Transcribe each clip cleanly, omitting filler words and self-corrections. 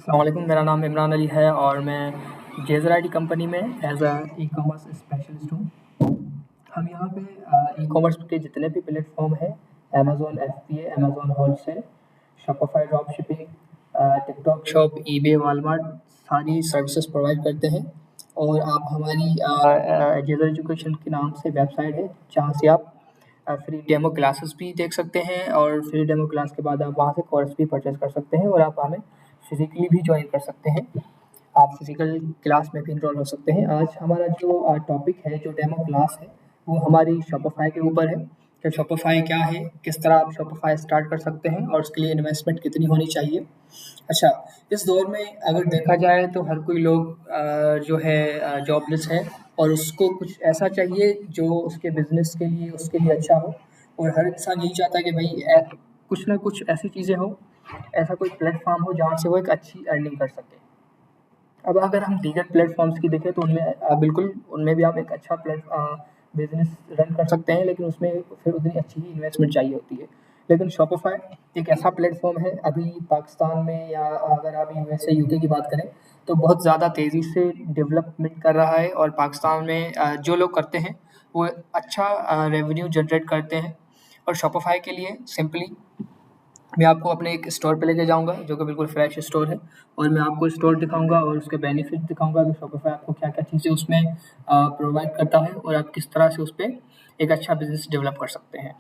अस्सलामुअलैकुम, मेरा नाम इमरान अली है और मैं जेज़र आईटी कंपनी में as a e commerce specialist हूँ। हम यहाँ पे ई कॉमर्स के जितने भी प्लेटफॉर्म हैं, Amazon FBA, Amazon wholesale, Shopify drop shipping, TikTok shop, eBay, Walmart, सारी सर्विसेज प्रोवाइड करते हैं। और आप हमारी जेज़र एजुकेशन के नाम से वेबसाइट है, जहाँ से आप फ्री डेमो क्लासेस भी देख सकते हैं और फ्री डेमो क्लास के बाद आप वहाँ से कोर्स भी परचेज कर सकते हैं और आप हमें फिजिकली भी ज्वाइन कर सकते हैं। आप फिजिकल क्लास में भी इनरोल हो सकते हैं। आज हमारा जो टॉपिक है, जो डेमो क्लास है, वो हमारी शॉपिफाई के ऊपर है कि शॉपिफाई क्या है, किस तरह आप शॉपिफाई स्टार्ट कर सकते हैं और उसके लिए इन्वेस्टमेंट कितनी होनी चाहिए। अच्छा, इस दौर में अगर देखा जाए तो हर कोई लोग जो है जॉबलेस है और उसको कुछ ऐसा चाहिए जो उसके बिज़नेस के लिए, उसके लिए अच्छा हो। और हर इंसान यही चाहता है कि भई कुछ ना कुछ ऐसी चीज़ें हो, ऐसा कोई प्लेटफ़ॉर्म हो जहाँ से वो एक अच्छी अर्निंग कर सके। अब अगर हम दीगर प्लेटफ़ॉर्म्स की देखें तो उनमें बिल्कुल उनमें भी आप एक अच्छा बिज़नेस रन कर सकते हैं, लेकिन उसमें फिर उतनी अच्छी ही इन्वेस्टमेंट चाहिए होती है। लेकिन शॉपिफ़ाई एक ऐसा प्लेटफ़ॉर्म है, अभी पाकिस्तान में या अगर आप यूएसए, यूके की बात करें, तो बहुत ज़्यादा तेज़ी से डेवलपमेंट कर रहा है और पाकिस्तान में जो लोग करते हैं, वो अच्छा रेवेन्यू जनरेट करते हैं। और शॉपिफ़ाई के लिए सिंपली मैं आपको अपने एक स्टोर पे लेके जाऊँगा, जो कि बिल्कुल फ्रेश स्टोर है और मैं आपको स्टोर दिखाऊँगा और उसके बेनिफिट दिखाऊँगा कि शॉपिफ़ाई आपको क्या-क्या चीज़ें उसमें प्रोवाइड करता है और आप किस तरह से उसपे एक अच्छा बिज़नेस डेवलप कर सकते हैं।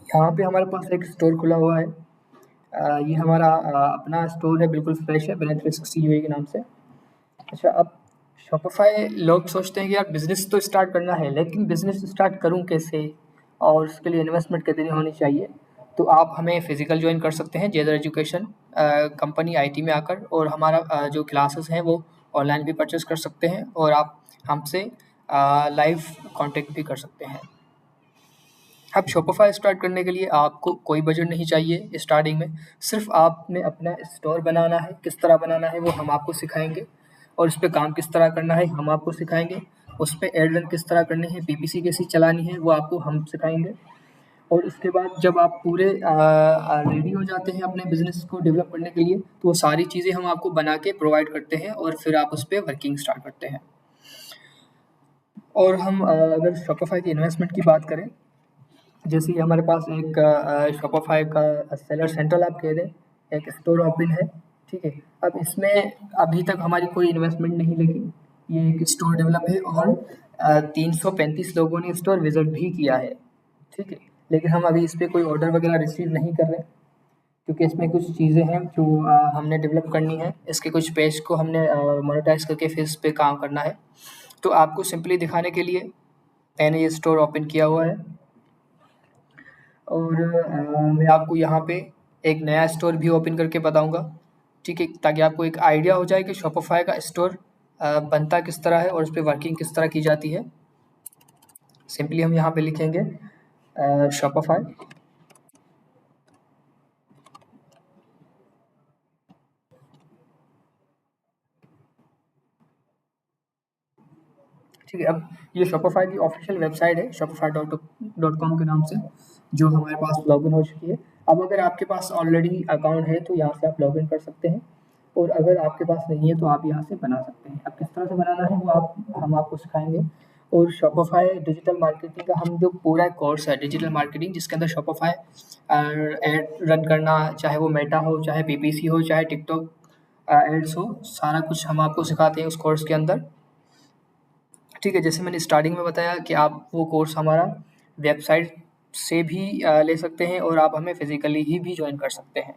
यहाँ पे हमारे पास एक स्टोर खुला हुआ है। ये हमारा अपना स्टोर है, बिल्कुल फ्रेश है, ब्रांड 360 यूए के नाम से। अच्छा, अब शॉपिफ़ाई लोग सोचते हैं कि यार बिज़नेस तो स्टार्ट करना है, लेकिन बिज़नेस स्टार्ट करूँ कैसे और उसके लिए इन्वेस्टमेंट कितनी होनी चाहिए? तो आप हमें फ़िज़िकल जॉइन कर सकते हैं जेज़र एजुकेशन कंपनी आईटी में आकर और हमारा जो क्लासेस हैं वो ऑनलाइन भी परचेज़ कर सकते हैं और आप हमसे लाइव कॉन्टैक्ट भी कर सकते हैं। अब शॉपिफ़ाई स्टार्ट करने के लिए आपको कोई बजट नहीं चाहिए स्टार्टिंग में, सिर्फ़ आपने अपना स्टोर बनाना है, किस तरह बनाना है वो हम आपको सिखाएँगे और उस पे काम किस तरह करना है हम आपको सिखाएँगे। उस पे एड रन किस तरह करनी है, पीपीसी कैसी चलानी है वो आपको हम सिखाएँगे। और उसके बाद जब आप पूरे रेडी हो जाते हैं अपने बिज़नेस को डेवलप करने के लिए, तो वो सारी चीज़ें हम आपको बना के प्रोवाइड करते हैं और फिर आप उस पे वर्किंग स्टार्ट करते हैं। और हम अगर शॉपिफ़ाई की इन्वेस्टमेंट की बात करें, जैसे कि हमारे पास एक शॉपिफ़ाई का सेलर सेंट्रल आप कह दें, एक स्टोर ओपन है, ठीक है? अब इसमें अभी तक हमारी कोई इन्वेस्टमेंट नहीं लगी। ये एक स्टोर डेवलप है और 335 लोगों ने स्टोर विज़िट भी किया है, ठीक है? लेकिन हम अभी इस पे कोई ऑर्डर वगैरह रिसीव नहीं कर रहे, क्योंकि इसमें कुछ चीज़ें हैं जो हमने डेवलप करनी है। इसके कुछ पेज को हमने मोनेटाइज़ करके फिर इस पे काम करना है। तो आपको सिंपली दिखाने के लिए मैंने ये स्टोर ओपन किया हुआ है। और मैं आपको यहाँ पे एक नया स्टोर भी ओपन करके बताऊँगा, ठीक है? ताकि आपको एक आइडिया हो जाए कि शॉपिफ़ाई का स्टोर बनता किस तरह है और उसपे वर्किंग किस तरह की जाती है। सिंपली हम यहाँ पे लिखेंगे शॉपिफ़ाई, ठीक है? अब ये शॉपिफ़ाई की ऑफ़िशियल वेबसाइट है, shopify.com के नाम से, जो हमारे पास लॉगिन हो चुकी है। अब अगर आपके पास ऑलरेडी अकाउंट है तो यहाँ से आप लॉगिन कर सकते हैं और अगर आपके पास नहीं है तो आप यहाँ से बना सकते हैं। अब किस तरह से बनाना है वो हम आपको सिखाएँगे। और शॉपिफ़ाई डिजिटल मार्केटिंग का हम जो पूरा कोर्स है डिजिटल मार्केटिंग, जिसके अंदर शॉपिफ़ाई एड रन करना, चाहे वो मेटा हो, चाहे पीपीसी हो, चाहे टिकटॉक एड्स हो, सारा कुछ हम आपको सिखाते हैं उस कोर्स के अंदर। ठीक है, जैसे मैंने स्टार्टिंग में बताया कि आप वो कोर्स हमारा वेबसाइट से भी ले सकते हैं और आप हमें फ़िज़िकली ही भी जॉइन कर सकते हैं।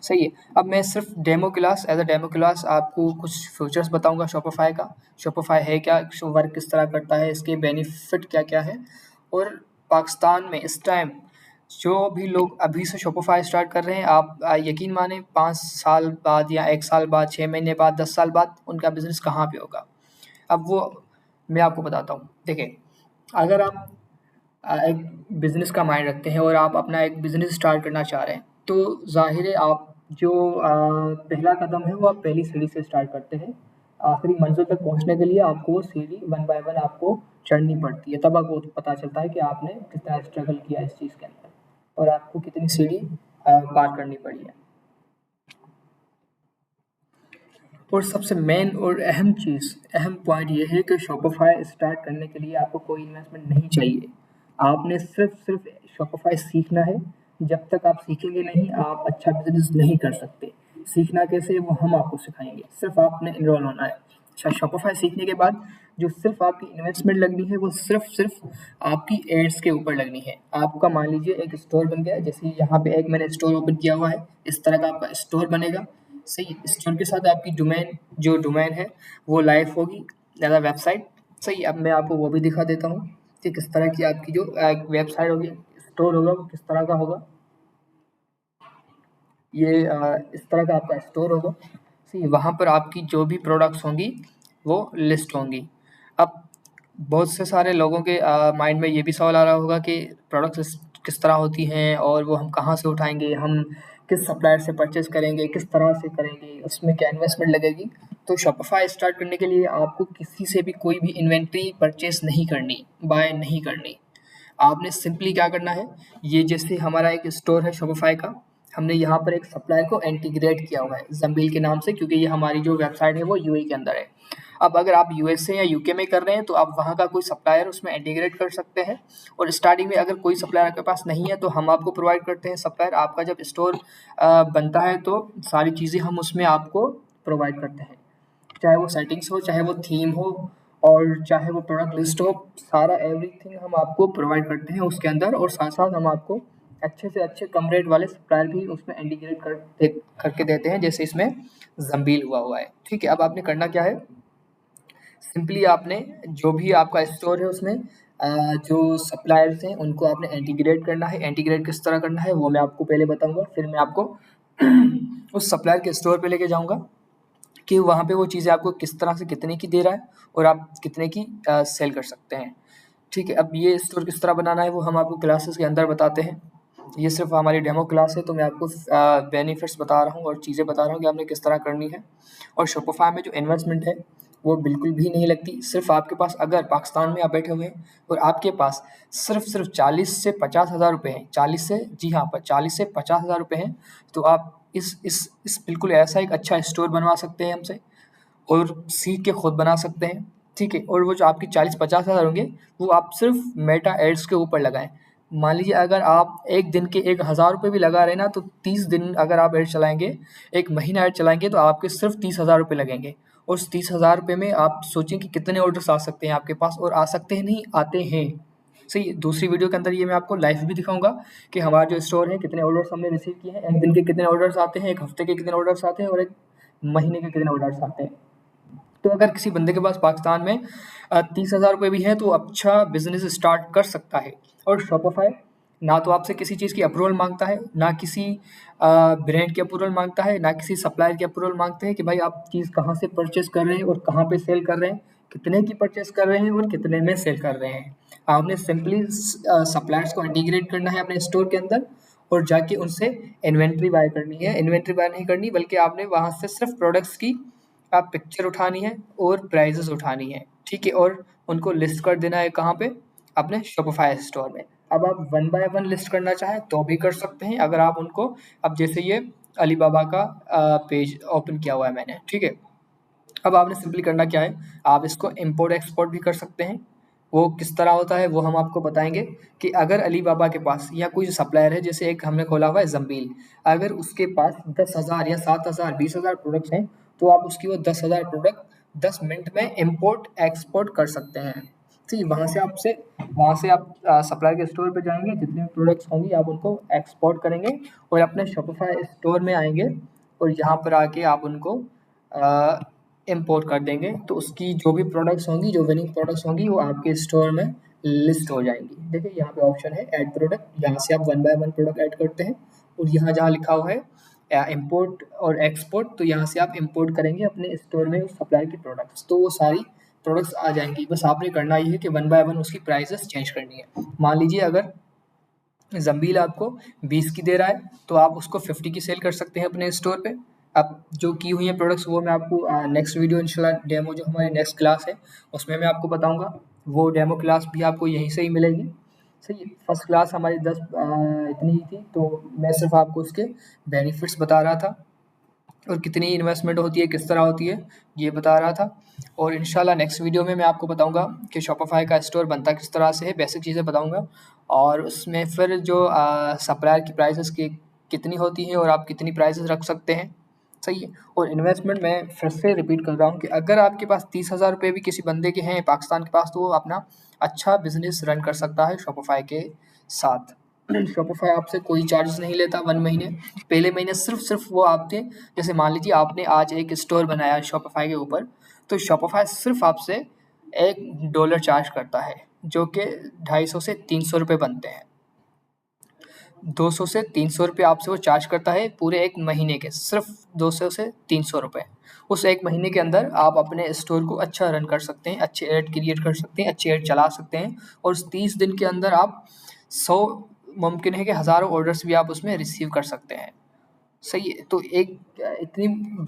सही है। अब मैं सिर्फ़ demo class as a demo class आपको कुछ फीचर्स बताऊँगा शॉपिफ़ाई का। शॉपिफ़ाई है क्या? शो वर्क किस तरह करता है? इसके बेनिफिट क्या-क्या हैं? और पाकिस्तान में इस टाइम जो भी लोग अभी से शॉपिफ़ाई स्टार्ट कर रहे हैं, आप यकीन मानें 5 साल बाद या 1 साल बाद, 6 महीने बाद, 10 साल बाद उनका बिज़नेस कहाँ पे होगा? अब वो मैं आपको बताता हूँ। देखिए, अगर आप एक बिज़नेस का माइंड रखते हैं और आप अपना एक बिज़नेस स्टार्ट करना चाह रहे हैं, तो ज़ाहिर है आप जो पहला कदम है वो आप पहली सीढ़ी से स्टार्ट करते हैं। आखिरी मंज़िल तक पहुँचने के लिए आपको वो सीढ़ी वन बाय वन आपको चढ़नी पड़ती है, तब आपको पता चलता है कि आपने कितना स्ट्रगल किया इस चीज़ के अंदर और आपको कितनी सीढ़ी पार करनी पड़ी है। और सबसे मेन और अहम पॉइंट ये है कि शॉपिफाई स्टार्ट करने के लिए आपको कोई इन्वेस्टमेंट नहीं चाहिए। आपने सिर्फ शॉपिफाई सीखना है। जब तक आप सीखेंगे नहीं, आप अच्छा बिजनेस नहीं कर सकते। सीखना कैसे, वो हम आपको सिखाएंगे। सिर्फ आपने इनरोल होना है। अच्छा, शॉपिफाई सीखने के बाद जो सिर्फ आपकी इन्वेस्टमेंट लगनी है, वो सिर्फ आपकी एड्स के ऊपर लगनी है। आपका मान लीजिए एक स्टोर बन गया, जैसे यहाँ पे एक मैंने स्टोर ओपन किया हुआ है, इस तरह का आपका स्टोर बनेगा। सही, स्टोर के साथ आपकी डोमेन है वो लाइव होगी, ज़्यादा वेबसाइट। सही, अब मैं आपको वो भी दिखा देता हूँ कि किस तरह की आपकी जो वेबसाइट होगी, स्टोर होगा, वो किस तरह का होगा। ये इस तरह का आपका स्टोर होगा। सही, वहाँ पर आपकी जो भी प्रोडक्ट्स होंगी वो लिस्ट होंगी। अब बहुत से सारे लोगों के माइंड में ये भी सवाल आ रहा होगा कि प्रोडक्ट्स किस तरह होती हैं और वो हम कहाँ से उठाएंगे, हम किस सप्लायर से परचेज करेंगे, किस तरह से करेंगे, उसमें क्या इन्वेस्टमेंट लगेगी। तो शॉपिफाई स्टार्ट करने के लिए आपको किसी से भी कोई भी इन्वेंट्री परचेज नहीं करनी, बाय नहीं करनी। आपने सिंपली क्या करना है, ये जैसे हमारा एक स्टोर है शॉपिफाई का, हमने यहाँ पर एक सप्लायर को इंटीग्रेट किया हुआ है ज़म्बील के नाम से, क्योंकि ये हमारी जो वेबसाइट है वो यूएई के अंदर है। अब अगर आप यूएसए या यूके में कर रहे हैं तो आप वहाँ का कोई सप्लायर उसमें इंटीग्रेट कर सकते हैं। और स्टार्टिंग में अगर कोई सप्लायर आपके पास नहीं है तो हम आपको प्रोवाइड करते हैं सप्लायर। आपका जब स्टोर बनता है तो सारी चीज़ें हम उसमें आपको प्रोवाइड करते हैं, चाहे वो सेटिंग्स हो, चाहे वो थीम हो, और चाहे वो प्रोडक्ट लिस्ट हो। सारा एवरीथिंग हम आपको प्रोवाइड करते हैं उसके अंदर। और साथ साथ हम आपको अच्छे से अच्छे कम रेट वाले सप्लायर भी उसमें इंटीग्रेट करके देते हैं, जैसे इसमें ज़म्बील हुआ है। ठीक है, अब आपने करना क्या है, सिंपली आपने जो भी आपका स्टोर है उसमें जो सप्लायर्स हैं उनको आपने इंटीग्रेट करना है। इंटीग्रेट किस तरह करना है वो मैं आपको पहले बताऊंगा, फिर मैं आपको उस सप्लायर के स्टोर पे लेके जाऊंगा कि वहाँ पे वो चीज़ें आपको किस तरह से कितने की दे रहा है और आप कितने की सेल कर सकते हैं। ठीक है, अब ये स्टोर किस तरह बनाना है वो हम आपको क्लासेस के अंदर बताते हैं। ये सिर्फ हमारी डेमो क्लास है, तो मैं आपको बेनिफिट्स बता रहा हूँ और चीज़ें बता रहा हूँ कि आपने किस तरह करनी है। और शॉपिफाई में जो इन्वेस्टमेंट है वो बिल्कुल भी नहीं लगती। सिर्फ आपके पास, अगर पाकिस्तान में आप बैठे हुए हैं और आपके पास सिर्फ 40 से 50 हज़ार रुपये हैं, 40 से 50 हज़ार रुपये हैं, तो आप इस बिल्कुल ऐसा एक अच्छा स्टोर बनवा सकते हैं हमसे और सीख के खुद बना सकते हैं। ठीक है, और वो जो आपकी 40-50 हज़ार होंगे वो आप सिर्फ मेटा एड्स के ऊपर लगाएं। मान लीजिए अगर आप एक दिन के 1,000 रुपये भी लगा रहे हैं ना, तो 30 दिन अगर आप एड चलाएंगे, एक महीना एड चलाएंगे, तो आपके सिर्फ 30,000 रुपये लगेंगे। और उस 30,000 रुपये में आप सोचें कि कितने ऑर्डर्स आ सकते हैं आपके पास, और आ सकते हैं नहीं, आते हैं। सही, दूसरी वीडियो के अंदर ये मैं आपको लाइव भी दिखाऊंगा कि हमारा जो स्टोर है कितने ऑर्डर्स हमने रिसीव किए हैं, एक दिन के कितने ऑर्डर्स आते हैं, एक हफ्ते के कितने ऑर्डर्स आते हैं और एक महीने के कितने ऑर्डर्स आते हैं। तो अगर किसी बंदे के पास पाकिस्तान में 30,000 रुपये भी हैं तो अच्छा बिजनेस स्टार्ट कर सकता है। और शॉपिफाई ना तो आपसे किसी चीज़ की अप्रूवल मांगता है, ना किसी ब्रांड की अप्रूवल मांगता है, ना किसी सप्लायर की अप्रूवल मांगते हैं कि भाई आप चीज़ कहाँ से परचेस कर रहे हैं और कहाँ पे सेल कर रहे हैं, कितने की परचेस कर रहे हैं और कितने में सेल कर रहे हैं। आपने सिंपली सप्लायर्स को इंटीग्रेट करना है अपने स्टोर के अंदर और जाके उनसे इन्वेंट्री बाय करनी है। इन्वेंट्री बाय नहीं करनी, बल्कि आपने वहाँ से सिर्फ प्रोडक्ट्स की आप पिक्चर उठानी है और प्राइजेस उठानी है। ठीक है, और उनको लिस्ट कर देना है कहाँ पे, अपने शॉपिफाई स्टोर में। अब आप वन बाय वन लिस्ट करना चाहें तो भी कर सकते हैं। अगर आप उनको, अब जैसे ये अलीबाबा का पेज ओपन किया हुआ है मैंने, ठीक है, अब आपने सिंपली करना क्या है, आप इसको इम्पोर्ट एक्सपोर्ट भी कर सकते हैं। वो किस तरह होता है वो हम आपको बताएंगे कि अगर अलीबाबा के पास या कोई सप्लायर है, जैसे एक हमने खोला हुआ है ज़म्बील, अगर उसके पास 10,000 या 7,000 20,000 प्रोडक्ट्स हैं, तो आप उसकी वो 10,000 प्रोडक्ट 10 मिनट में इम्पोर्ट एक्सपोर्ट कर सकते हैं। ठीक, वहाँ से आप सप्लायर के स्टोर पे जाएंगे, जितने भी प्रोडक्ट्स होंगी आप उनको एक्सपोर्ट करेंगे और अपने शॉपिफाई स्टोर में आएंगे और यहाँ पर आके आप उनको इम्पोर्ट कर देंगे। तो उसकी जो भी प्रोडक्ट्स होंगी, जो विनिंग प्रोडक्ट्स होंगी, वो आपके स्टोर में लिस्ट हो जाएंगी। देखिए यहाँ पे ऑप्शन है ऐड प्रोडक्ट, यहाँ से आप one by one product add करते हैं और यहाँ जहाँ लिखा हुआ है इम्पोर्ट और एक्सपोर्ट, तो यहाँ से आप इम्पोर्ट करेंगे अपने स्टोर में उस सप्लायर की प्रोडक्ट्स, तो वो सारी प्रोडक्ट्स आ जाएंगी। बस आपने करना ये है कि वन बाय वन उसकी प्राइसेस चेंज करनी है। मान लीजिए अगर ज़म्बील आपको 20 की दे रहा है तो आप उसको 50 की सेल कर सकते हैं अपने स्टोर पे। अब जो की हुई हैं प्रोडक्ट्स वो मैं आपको नेक्स्ट वीडियो इंशाल्लाह, डेमो जो हमारी नेक्स्ट क्लास है उसमें मैं आपको बताऊंगा। वो डेमो क्लास भी आपको यहीं से ही मिलेगी। सही है। फर्स्ट क्लास हमारी 10 इतनी ही थी, तो मैं सिर्फ आपको उसके बेनिफिट्स बता रहा था और कितनी इन्वेस्टमेंट होती है, किस तरह होती है, ये बता रहा था। और इंशाल्लाह नेक्स्ट वीडियो में मैं आपको बताऊंगा कि शॉपिफाई का स्टोर बनता किस तरह से है, बेसिक चीज़ें बताऊंगा। और उसमें फिर जो सप्लायर की प्राइसेस की कितनी होती हैं और आप कितनी प्राइसेस रख सकते हैं, सही है। और इन्वेस्टमेंट मैं फिर से रिपीट कर रहा हूँ कि अगर आपके पास 30,000 रुपये भी किसी बंदे के हैं पाकिस्तान के पास, तो वो अपना अच्छा बिजनेस रन कर सकता है शॉपिफाई के साथ। शॉपिफाई आपसे कोई चार्जेस नहीं लेता 1 महीने, पहले महीने सिर्फ वो आपके, जैसे मान लीजिए आपने आज एक स्टोर बनाया शॉपिफाई के ऊपर, तो शॉपिफाई सिर्फ आपसे $1 चार्ज करता है, जो कि 250 से 300 रुपये बनते हैं। 200 से 300 रुपये आपसे वो चार्ज करता है पूरे 1 महीने के, सिर्फ 200 से 300 रुपये। उस 1 महीने के अंदर आप अपने स्टोर को अच्छा रन कर सकते हैं, अच्छे ऐड क्रिएट कर सकते हैं, अच्छे ऐड चला सकते हैं, और उस 30 दिन के अंदर आप 100, मुमकिन है कि हज़ारों ऑर्डर्स भी आप उसमें रिसीव कर सकते हैं, सही है। तो एक इतनी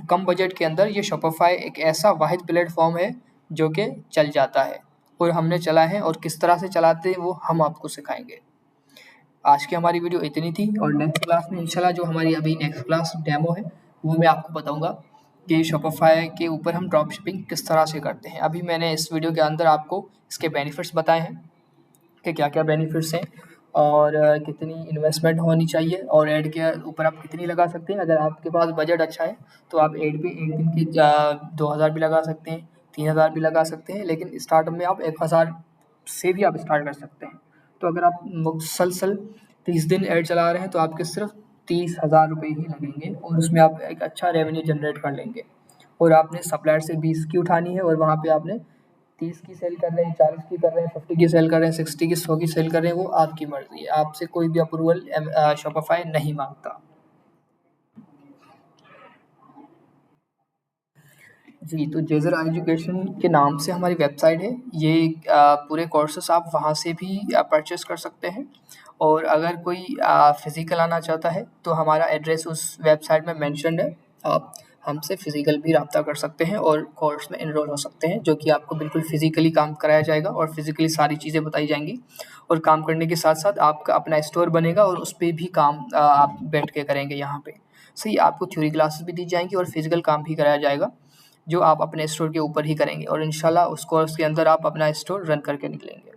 कम बजट के अंदर ये शॉपिफाई एक ऐसा वाहिद प्लेटफॉर्म है जो कि चल जाता है, और हमने चला है, और किस तरह से चलाते हैं वो हम आपको सिखाएंगे। आज की हमारी वीडियो इतनी थी, और नेक्स्ट क्लास में इंशाल्लाह जो हमारी अभी नेक्स्ट क्लास डेमो है वो मैं आपको बताऊंगा कि शॉपिफाई के ऊपर हम ड्रॉप शिपिंग किस तरह से करते हैं। अभी मैंने इस वीडियो के अंदर आपको इसके बेनिफिट्स बताए हैं कि क्या क्या बेनिफिट्स हैं, और कितनी इन्वेस्टमेंट होनी चाहिए, और ऐड के ऊपर आप कितनी लगा सकते हैं। अगर आपके पास बजट अच्छा है तो आप ऐड पे एक दिन की 2,000 भी लगा सकते हैं, 3,000 भी लगा सकते हैं, लेकिन स्टार्टअप में आप 1,000 से भी आप स्टार्ट कर सकते हैं। तो अगर आप मुसलसल 30 दिन ऐड चला रहे हैं तो आपके सिर्फ 30,000 रुपये ही लगेंगे, और उसमें आप एक अच्छा रेवेन्यू जनरेट कर लेंगे। और आपने सप्लायर से 20 की उठानी है, और वहाँ पे आपने 30 की सेल कर रहे हैं, 40 की कर रहे हैं, 50 की सेल कर रहे हैं, 60 की, 100 की सेल कर रहे हैं, वो आपकी मर्जी है। आपसे कोई भी अप्रूवल शॉपिफाई नहीं मांगता। जी, तो जेज़र एजुकेशन के नाम से हमारी वेबसाइट है। ये पूरे कोर्सेस आप वहाँ से भी परचेज़ कर सकते हैं, और अगर कोई फ़िज़िकल आना चाहता है तो हमारा एड्रेस उस वेबसाइट में मेंशन्ड है। आप हमसे फ़िज़िकल भी रब्ता कर सकते हैं और कोर्स में एनरोल हो सकते हैं, जो कि आपको बिल्कुल फ़िज़िकली काम कराया जाएगा और फ़िज़िकली सारी चीज़ें बताई जाएँगी। और काम करने के साथ-साथ आपका अपना स्टोर बनेगा, और उस पे भी काम आप बैठ के करेंगे यहाँ पे। सही, आपको थ्योरी क्लासेस भी दी जाएँगी और फ़िज़िकल काम भी कराया जाएगा, जो आप अपने स्टोर के ऊपर ही करेंगे, और इंशाल्लाह उस कोर्स के अंदर आप अपना स्टोर रन करके निकलेंगे।